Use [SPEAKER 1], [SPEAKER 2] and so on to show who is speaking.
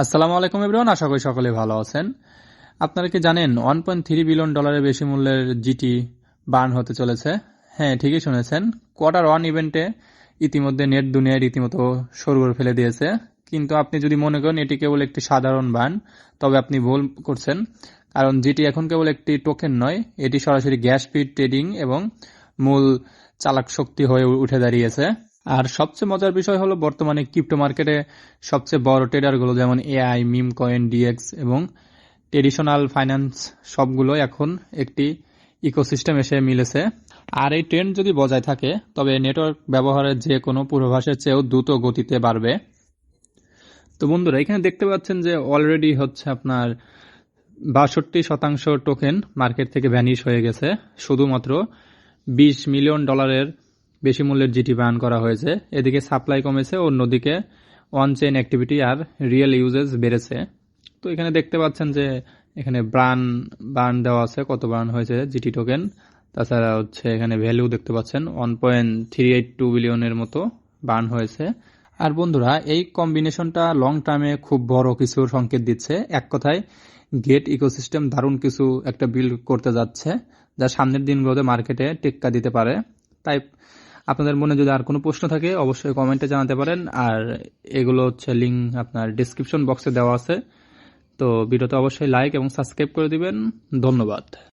[SPEAKER 1] আসসালামু আলাইকুম এভরিওয়ান, আশা করি সকলে ভালো আছেন। আপনারা কি জানেন $1.3 বিলিয়ন বেশি মূল্যের জিটি বার্ন হতে চলেছে? হ্যাঁ, ঠিকই শুনেছেন। কোয়ার্টার ওয়ান ইভেন্টে ইতিমধ্যে নেট দুনিয়ায় রীতিমতো সরগোল ফেলে দিয়েছে। কিন্তু আপনি যদি মনে করেন এটি কেবল একটি সাধারণ বার্ন, তবে আপনি ভুল করছেন। কারণ জিটি এখন কেবল একটি টোকেন নয়, এটি সরাসরি গ্যাস ফিড ট্রেডিং এবং মূল চালাক শক্তি হয়ে উঠে দাঁড়িয়েছে। আর সবচেয়ে মজার বিষয় হলো বর্তমানে ক্রিপ্টো মার্কেটে সবচেয়ে বড় ট্রেডারগুলো যেমন এআই, মিম কয়েন, ডিএক্স এবং ট্রেডিশনাল ফাইন্যান্স সবগুলো এখন একটি ইকোসিস্টেম এসে মিলেছে। আর এই ট্রেন্ড যদি বজায় থাকে তবে নেটওয়ার্ক ব্যবহারের যে কোনো পূর্বাভাসের চেয়েও দ্রুত গতিতে বাড়বে। তো বন্ধুরা, এখানে দেখতে পাচ্ছেন যে অলরেডি হচ্ছে আপনার 62% টোকেন মার্কেট থেকে ভ্যানিশ হয়ে গেছে। শুধুমাত্র $20 মিলিয়ন বেশি মূল্যের জিটি ব্যান করা হয়েছে। এদিকে সাপ্লাই কমেছে, অন্যদিকে অন চেইন অ্যাক্টিভিটি আর রিয়েল ইউজেস বেড়েছে। তো এখানে দেখতে পাচ্ছেন যে এখানে বার্ন দেওয়া আছে, কত বার্ন হয়েছে জিটি টোকেন। তাছাড়া হচ্ছে এখানে ভ্যালু দেখতে পাচ্ছেন 1.382 বিলিয়নের মতো বার্ন হয়েছে। আর বন্ধুরা, এই কম্বিনেশনটা লং টার্মে খুব বড় কিছুর সংকেত দিচ্ছে। এক কথায় গেট ইকোসিস্টেম দারুণ কিছু একটা বিল্ড করতে যাচ্ছে, যা সামনের দিনগুলোতে মার্কেটে টেক্কা দিতে পারে। তাই আপনাদের মনে যদি আর কোনো প্রশ্ন থাকে অবশ্যই কমেন্টে জানাতে পারেন। আর এগুলো হচ্ছে লিঙ্ক আপনার ডিসক্রিপশন বক্সে দেওয়া আছে। তো ভিডিওতে অবশ্যই লাইক এবং সাবস্ক্রাইব করে দিবেন। ধন্যবাদ।